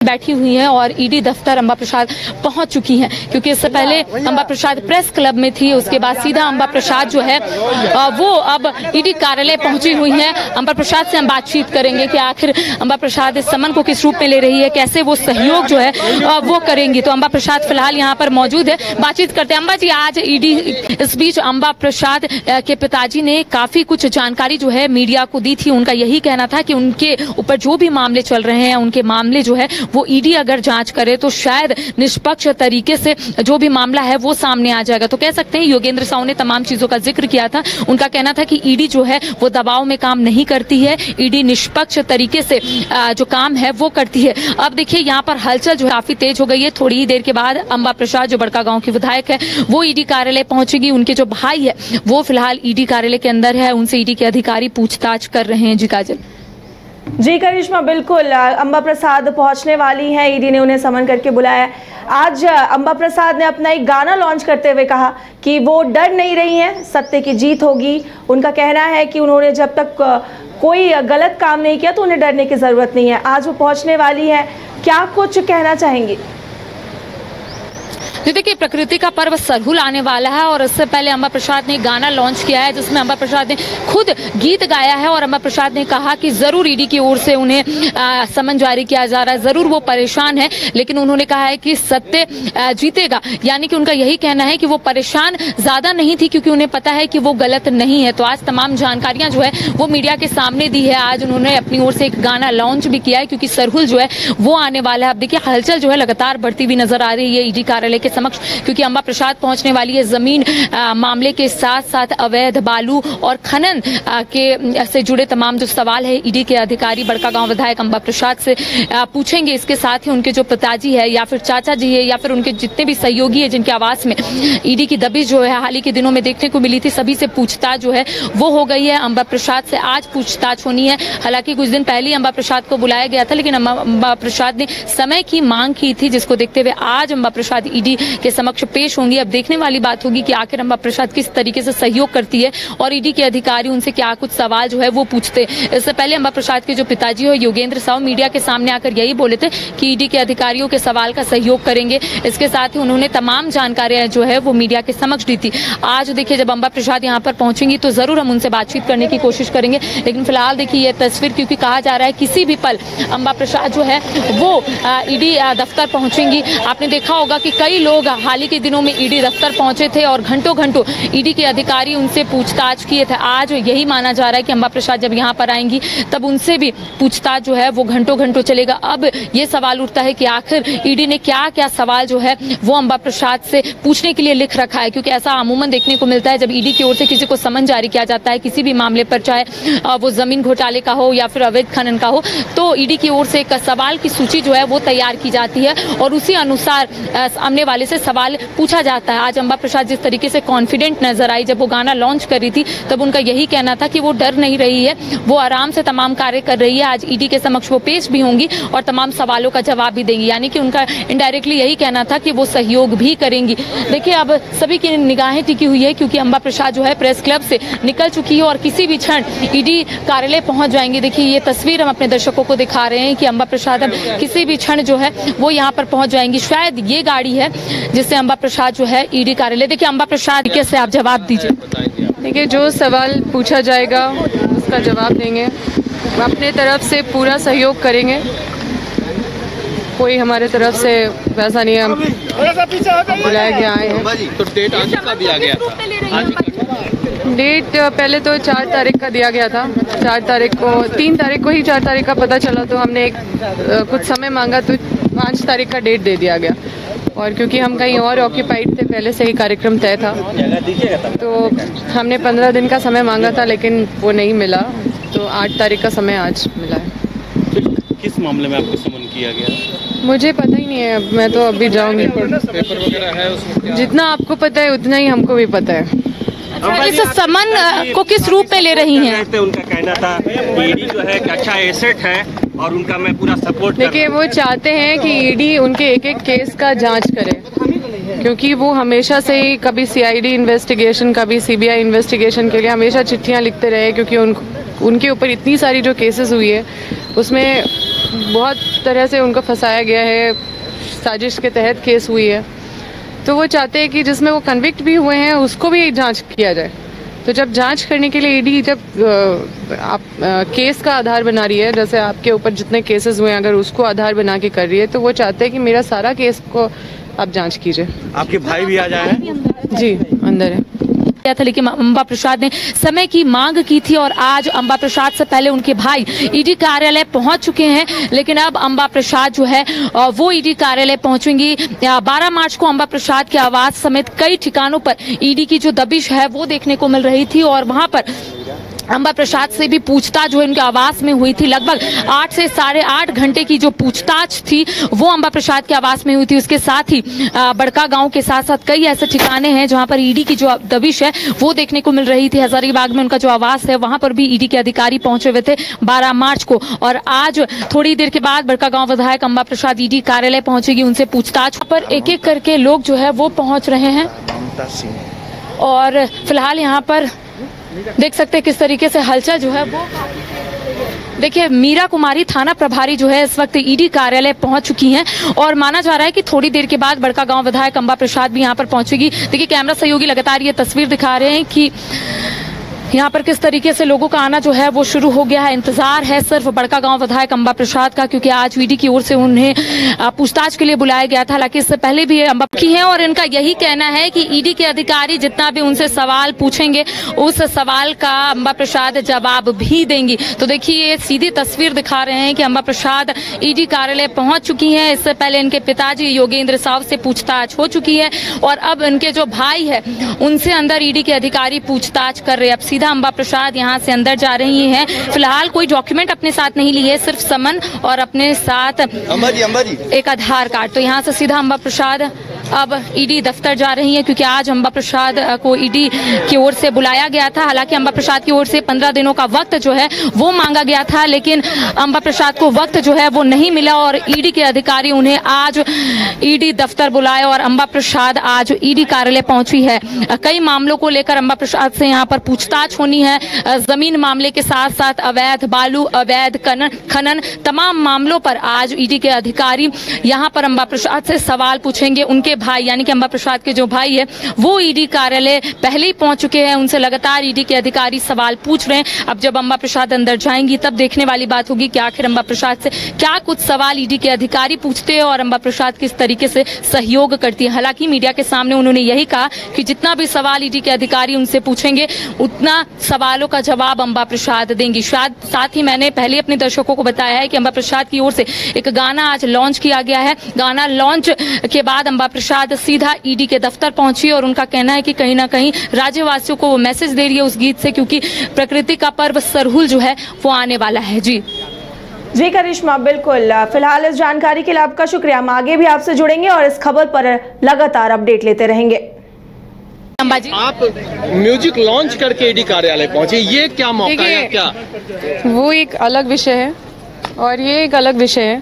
बैठी हुई हैं और ईडी दफ्तर अंबा प्रसाद पहुंच चुकी हैं, क्योंकि इससे पहले अंबा प्रसाद प्रेस क्लब में थी। उसके बाद सीधा अंबा प्रसाद जो है वो अब ईडी कार्यालय पहुंची हुई हैं। अंबा प्रसाद से हम बातचीत करेंगे कि आखिर अंबा प्रसाद इस समन को किस रूप में ले रही है, कैसे वो सहयोग जो है वो करेंगी। तो अंबा प्रसाद फिलहाल यहाँ पर मौजूद है, बातचीत करते हैं। अंबा जी, आज ईडी इस बीच अंबा प्रसाद के पिताजी ने काफी कुछ जानकारी जो है मीडिया को दी थी। उनका यही कहना था कि उनके ऊपर जो भी मामले चल रहे हैं, उनके मामले जो है वो ईडी अगर जांच करे तो शायद निष्पक्ष तरीके से जो भी मामला है वो सामने आ जाएगा। तो कह सकते हैं योगेंद्र साहू ने तमाम चीजों का जिक्र किया था। उनका कहना था कि ईडी जो है वो दबाव में काम नहीं करती है, ईडी निष्पक्ष तरीके से जो काम है वो करती है। अब देखिए यहाँ पर हलचल जो है काफी तेज हो गई है। थोड़ी ही देर के बाद अंबा प्रसाद जो बड़का गांव की विधायक है वो ईडी कार्यालय पहुंचेगी। उनके जो भाई है वो फिलहाल ईडी कार्यालय के अंदर है, उनसे ईडी के अधिकारी पूछताछ कर रहे हैं। जी काजल। जी करिश्मा, बिल्कुल अंबा प्रसाद पहुंचने वाली हैं, ईडी ने उन्हें समन करके बुलाया। आज अंबा प्रसाद ने अपना एक गाना लॉन्च करते हुए कहा कि वो डर नहीं रही हैं, सत्य की जीत होगी। उनका कहना है कि उन्होंने जब तक कोई गलत काम नहीं किया तो उन्हें डरने की जरूरत नहीं है। आज वो पहुंचने वाली है, क्या कुछ कहना चाहेंगी? देखिए, प्रकृति का पर्व सरहुल आने वाला है और इससे पहले अंबा प्रसाद ने गाना लॉन्च किया है जिसमें अंबा प्रसाद ने खुद गीत गाया है और अंबा प्रसाद ने कहा कि जरूर ईडी की ओर से उन्हें समन जारी किया जा रहा है, जरूर वो परेशान है, लेकिन उन्होंने कहा है कि सत्य जीतेगा। यानी कि उनका यही कहना है कि वो परेशान ज्यादा नहीं थी क्योंकि उन्हें पता है कि वो गलत नहीं है। तो आज तमाम जानकारियां जो है वो मीडिया के सामने दी है। आज उन्होंने अपनी ओर से एक गाना लॉन्च भी किया है क्योंकि सरहुल जो है वो आने वाला है। अब देखिए, हलचल जो है लगातार बढ़ती हुई नजर आ रही है ईडी कार्यालय के समक्ष, क्योंकि अंबा प्रसाद पहुंचने वाली है। जमीन मामले के साथ साथ अवैध बालू और खनन के से जुड़े तमाम जो सवाल है ईडी के अधिकारी बड़का गांव विधायक अंबा प्रसाद से पूछेंगे। इसके साथ ही उनके जो पिताजी है या फिर चाचा जी है या फिर उनके जितने भी सहयोगी है जिनके आवास में ईडी की दबिश जो है हाल ही के दिनों में देखने को मिली थी, सभी से पूछताछ जो है वो हो गई है। अंबा प्रसाद से आज पूछताछ होनी है। हालांकि कुछ दिन पहले अंबा प्रसाद को बुलाया गया था, लेकिन अंबा प्रसाद ने समय की मांग की थी, जिसको देखते हुए आज अंबा प्रसाद ईडी के समक्ष पेश होंगी। अब देखने वाली बात होगी कि आखिर अंबा प्रसाद किस तरीके से सहयोग करती है और ईडी के अधिकारी उनसे क्या कुछ सवाल जो है वो पूछते। इससे पहले अंबा प्रसाद के जो पिताजी है योगेंद्र साहू मीडिया के सामने आकर यही बोले थे कि ईडी के अधिकारियों के सवाल का सहयोग करेंगे। इसके साथ ही उन्होंने तमाम जानकारियां जो है वो मीडिया के समक्ष दी थी। आज देखिए, जब अंबा प्रसाद यहाँ पर पहुंचेंगी तो जरूर हम उनसे बातचीत करने की कोशिश करेंगे, लेकिन फिलहाल देखिए ये तस्वीर, क्योंकि कहा जा रहा है किसी भी पल अंबा प्रसाद जो है वो ईडी दफ्तर पहुंचेंगी। आपने देखा होगा कि कई लोग हाल ही के दिनों में ईडी दफ्तर पहुंचे थे और घंटों घंटों ईडी के अधिकारी उनसे पूछताछ किए थे। आज यही माना जा रहा है कि अंबा प्रसाद जब यहाँ पर आएंगी तब उनसे भी पूछताछ जो है वो घंटों घंटों चलेगा। अब ये सवाल उठता है कि आखिर ईडी ने क्या क्या सवाल जो है वो अंबा प्रसाद से पूछने के लिए लिख रखा है, क्योंकि ऐसा अमूमन देखने को मिलता है जब ईडी की ओर से किसी को समन जारी किया जाता है किसी भी मामले पर, चाहे वो जमीन घोटाले का हो या फिर अवैध खनन का हो, तो ईडी की ओर से एक सवाल की सूची जो है वो तैयार की जाती है और उसी अनुसार सामने वाले से सवाल पूछा जाता है। आज अंबा प्रसाद जिस तरीके से कॉन्फिडेंट नजर आई जब वो गाना लॉन्च कर रही थी, तब उनका यही कहना था कि वो डर नहीं रही है, वो आराम से तमाम कार्य कर रही है। आज ईडी के समक्ष वो पेश भी होंगी और तमाम सवालों का जवाब भी देंगी। यानी कि उनका इनडायरेक्टली यही कहना था कि वो सहयोग भी करेंगी। देखिए, अब सभी की निगाहें टिकी हुई है क्योंकि अंबा प्रसाद जो है प्रेस क्लब से निकल चुकी है और किसी भी क्षण ईडी कार्यालय पहुंच जाएंगे। देखिए, ये तस्वीर हम अपने दर्शकों को दिखा रहे हैं कि अंबा प्रसाद अब किसी भी क्षण जो है वो यहाँ पर पहुंच जाएंगी। शायद ये गाड़ी है जिससे अंबा प्रसाद जो है ईडी कार्यालय। देखिए, अंबा प्रसाद कैसे आप जवाब दीजिए। देखिए, जो सवाल पूछा जाएगा उसका जवाब देंगे, अपने तरफ से पूरा सहयोग करेंगे। कोई हमारे तरफ से वैसा नहीं है, हम बुलाए के आए हैं। तो डेट आज का दिया गया था? डेट पहले तो 4 तारीख का दिया गया था, 4 तारीख को 3 तारीख को ही 4 तारीख का पता चला, तो हमने कुछ समय मांगा तो 5 तारीख का डेट दे दिया गया। और क्योंकि हम कहीं और ऑक्यूपाइड थे, पहले से ही कार्यक्रम तय था, तो हमने 15 दिन का समय मांगा था लेकिन वो नहीं मिला, तो 8 तारीख का समय आज मिला है। किस मामले में आपको समन किया गया? मुझे पता ही नहीं है, मैं तो अभी जाऊंगी। पेपर वगैरह है उसमें? जितना आपको पता है उतना ही हमको भी पता है। इस समन को किस रूप में ले रही हैं? उनका कहना था ईडी जो है एक अच्छा एसेट है और उनका मैं पूरा सपोर्ट। देखिए, वो चाहते हैं कि ईडी उनके एक एक केस का जांच करे, क्योंकि वो हमेशा से ही कभी सीआईडी इन्वेस्टिगेशन कभी सीबीआई इन्वेस्टिगेशन के लिए हमेशा चिट्ठियां लिखते रहे, क्योंकि उनके ऊपर इतनी सारी जो केसेस हुई है उसमें बहुत तरह से उनको फंसाया गया है, साजिश के तहत केस हुई है। तो वो चाहते हैं कि जिसमें वो कन्विक्ट भी हुए हैं उसको भी जांच किया जाए। तो जब जांच करने के लिए ईडी जब आप केस का आधार बना रही है, जैसे आपके ऊपर जितने केसेस हुए हैं अगर उसको आधार बना के कर रही है, तो वो चाहते हैं कि मेरा सारा केस को आप जांच कीजिए। आपके भाई भी आ जाए हैं? जी अंदर है किया था, लेकिन अंबा प्रसाद ने समय की मांग की थी और आज अंबा प्रसाद से पहले उनके भाई ईडी कार्यालय पहुंच चुके हैं। लेकिन अब अंबा प्रसाद जो है वो ईडी कार्यालय पहुंचेंगी। 12 मार्च को अंबा प्रसाद के आवास समेत कई ठिकानों पर ईडी की जो दबिश है वो देखने को मिल रही थी और वहां पर अंबा प्रसाद से भी पूछताछ जो उनके आवास में हुई थी। लगभग 8 से 8.5 घंटे की जो पूछताछ थी वो अंबा प्रसाद के आवास में हुई थी। उसके साथ ही बड़का गांव के साथ साथ कई ऐसे ठिकाने हैं जहां पर ईडी की जो दबिश है वो देखने को मिल रही थी। हजारीबाग में उनका जो आवास है वहां पर भी ईडी के अधिकारी पहुंचे हुए थे 12 मार्च को, और आज थोड़ी देर के बाद बड़का गांव विधायक अंबा प्रसाद ईडी कार्यालय पहुंचेगी, उनसे पूछताछ पर एक एक करके लोग जो है वो पहुंच रहे हैं। और फिलहाल यहाँ पर देख सकते हैं किस तरीके से हलचल जो है वो। देखिए, मीरा कुमारी थाना प्रभारी जो है इस वक्त ईडी कार्यालय पहुंच चुकी हैं और माना जा रहा है कि थोड़ी देर के बाद बड़का गांव विधायक अंबा प्रसाद भी यहां पर पहुंचेगी। देखिए, कैमरा सहयोगी लगातार ये तस्वीर दिखा रहे हैं कि यहाँ पर किस तरीके से लोगों का आना जो है वो शुरू हो गया है। इंतजार है सिर्फ बड़का गांव विधायक अंबा प्रसाद का, क्योंकि आज ईडी की ओर से उन्हें पूछताछ के लिए बुलाया गया था। हालांकि इससे पहले भी अंबा की है और इनका यही कहना है कि ईडी के अधिकारी जितना भी उनसे सवाल पूछेंगे उस सवाल का अंबा प्रसाद जवाब भी देंगी। तो देखिए, ये सीधी तस्वीर दिखा रहे हैं कि अंबा प्रसाद ईडी कार्यालय पहुंच चुकी है। इससे पहले इनके पिताजी योगेंद्र साव से पूछताछ हो चुकी है और अब इनके जो भाई है उनसे अंदर ईडी के अधिकारी पूछताछ कर रहे हैं। अब अंबा प्रसाद यहां से अंदर जा रही हैं। फिलहाल कोई डॉक्यूमेंट अपने साथ नहीं लिए, सिर्फ समन और अपने साथ एक आधार कार्ड। तो यहां से सीधा अंबा प्रसाद अब ईडी दफ्तर जा रही है, क्योंकि आज अंबा प्रसाद को ईडी की ओर से बुलाया गया था। हालांकि अंबा प्रसाद की ओर से 15 दिनों का वक्त जो है वो मांगा गया था, लेकिन अंबा प्रसाद को वक्त जो है वो नहीं मिला और ईडी के अधिकारी उन्हें आज ईडी दफ्तर बुलाए और अंबा प्रसाद आज ईडी कार्यालय पहुंची है। कई मामलों को लेकर अंबा प्रसाद से यहाँ पर पूछताछ होनी है। जमीन मामले के साथ साथ अवैध बालू, अवैध खनन, तमाम मामलों पर आज ईडी के अधिकारी यहाँ पर अंबा प्रसाद से सवाल पूछेंगे। उनके भाई यानी कि अंबा प्रसाद के जो भाई है वो ईडी कार्यालय पहले ही पहुंच चुके हैं, उनसे लगातार ईडी के अधिकारी सवाल पूछ रहे हैं। अब जब अंबा प्रसाद अंदर जाएंगी तब देखने वाली बात होगी कि आखिर अंबा प्रसाद से क्या कुछ सवाल ईडी के अधिकारी पूछते हैं और अंबा प्रसाद किस तरीके से सहयोग करती है। हालांकि मीडिया के सामने उन्होंने यही कहा कि जितना भी सवाल ईडी के अधिकारी उनसे पूछेंगे उतना सवालों का जवाब अंबा प्रसाद देंगी। साथ ही मैंने पहले अपने दर्शकों को बताया है कि अंबा प्रसाद की ओर से एक गाना आज लॉन्च किया गया है। गाना लॉन्च के बाद अंबा प्रसाद सीधा ईडी के दफ्तर पहुंची और उनका कहना है कि कहीं ना कहीं राज्यवासियों को वो मैसेज दे रही है उस गीत से, क्योंकि प्रकृति का पर्व सरहुल जो है वो आने वाला है। जी करिश्मा, बिल्कुल। फिलहाल इस जानकारी के लिए आपका शुक्रिया। हम आगे भी आपसे जुड़ेंगे और इस खबर पर लगातार अपडेट लेते रहेंगे। आप म्यूजिक लॉन्च करके ईडी कार्यालय पहुंचे, ये क्या मौका है? क्या वो एक अलग विषय है और ये एक अलग विषय है,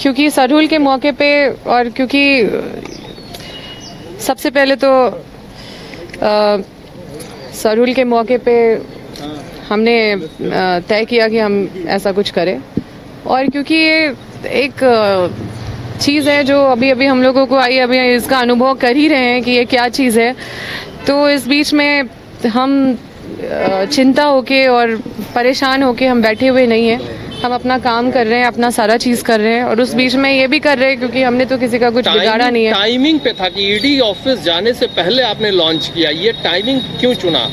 क्योंकि सरहुल के मौके पे और क्योंकि सबसे पहले तो सरहुल के मौके पे हमने तय किया कि हम ऐसा कुछ करें, और क्योंकि ये एक चीज़ है जो अभी अभी हम लोगों को आई, अभी इसका अनुभव कर ही रहे हैं कि ये क्या चीज़ है। तो इस बीच में हम चिंता होके और परेशान होके हम बैठे हुए नहीं हैं। हम अपना काम कर रहे हैं, अपना सारा चीज़ कर रहे हैं और उस बीच में ये भी कर रहे हैं क्योंकि हमने तो किसी का कुछ बिगाड़ा नहीं है। टाइमिंग पे था कि ईडी ऑफिस जाने से पहले आपने लॉन्च किया, ये टाइमिंग क्यों चुना?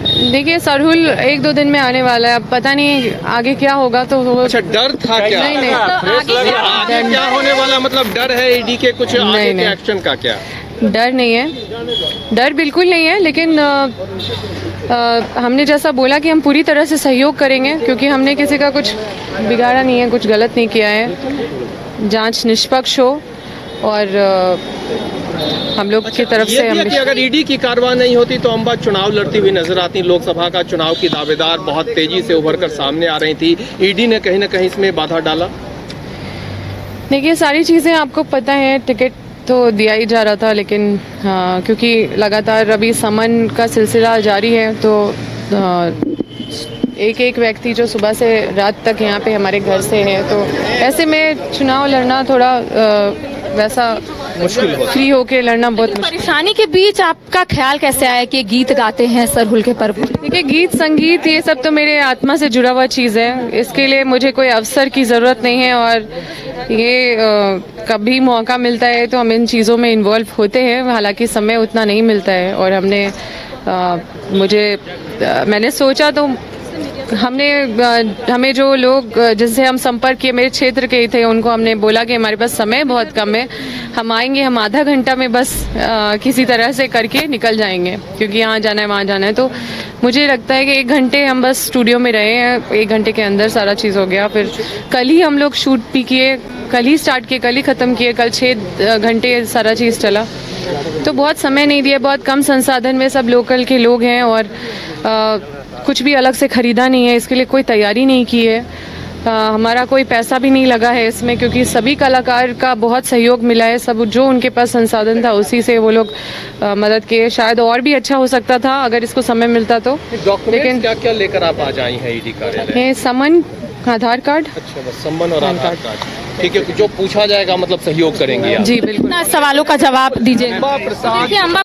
देखिए, सरहुल 1-2 दिन में आने वाला है, अब पता नहीं आगे क्या होगा। तो अच्छा, डर था क्या? नहीं, आगे क्या होने वाला, मतलब डर है ईडी के कुछ आगे के एक्शन का? क्या डर नहीं है, डर बिल्कुल नहीं है, लेकिन हमने जैसा बोला कि हम पूरी तरह से सहयोग करेंगे, क्योंकि हमने किसी का कुछ बिगाड़ा नहीं है, कुछ गलत नहीं किया है। जांच निष्पक्ष हो और हम लोग की तरफ से हम कि अगर ईडी की कार्रवाई नहीं होती तो अंबा चुनाव लड़ती हुई नजर आती। लोकसभा का चुनाव की दावेदार बहुत तेजी से उभर कर सामने आ रही थी, ईडी ने कहीं ना कहीं इसमें बाधा डाला। देखिए, सारी चीज़ें आपको पता है, टिकट तो दिया ही जा रहा था, लेकिन क्योंकि लगातार अभी समन का सिलसिला जारी है तो एक एक व्यक्ति जो सुबह से रात तक यहाँ पे हमारे घर से है, तो ऐसे में चुनाव लड़ना थोड़ा वैसा मुश्किल हो फ्री होके लड़ना बहुत मुश्किल। परेशानी के बीच आपका ख्याल कैसे आया कि गीत गाते हैं सरहुल के पर्व पर? देखिए, गीत संगीत ये सब तो मेरे आत्मा से जुड़ा हुआ चीज़ है। इसके लिए मुझे कोई अवसर की ज़रूरत नहीं है, और ये कभी मौका मिलता है तो हम इन चीज़ों में इन्वॉल्व होते हैं। हालांकि समय उतना नहीं मिलता है, और मैंने सोचा तो हमें जो लोग जिनसे हम संपर्क किए मेरे क्षेत्र के ही थे, उनको हमने बोला कि हमारे पास समय बहुत कम है, हम आएंगे, हम आधा घंटा में बस किसी तरह से करके निकल जाएंगे, क्योंकि यहाँ जाना है वहाँ जाना है। तो मुझे लगता है कि 1 घंटे हम बस स्टूडियो में रहे हैं, 1 घंटे के अंदर सारा चीज़ हो गया। फिर कल ही हम लोग शूट भी किए, कल ही स्टार्ट किए, कल ही ख़त्म किए, कल 6 घंटे सारा चीज़ चला। तो बहुत समय नहीं दिया, बहुत कम संसाधन में सब लोकल के लोग हैं, और कुछ भी अलग से ख़रीदा नहीं है, इसके लिए कोई तैयारी नहीं की है। हमारा कोई पैसा भी नहीं लगा है इसमें, क्योंकि सभी कलाकार का बहुत सहयोग मिला है। सब जो उनके पास संसाधन था उसी से वो लोग मदद किए। शायद और भी अच्छा हो सकता था अगर इसको समय मिलता तो। लेकिन क्या क्या लेकर आप आज आई हैं ईडी कार्यालय? समन, आधार कार्ड। अच्छा, बस सम्मन और आधार कार्ड। ठीक है, जो पूछा जाएगा मतलब सहयोग करेंगे आप? जी बिल्कुल। सवालों का जवाब दीजिए। देखिए, अम्बा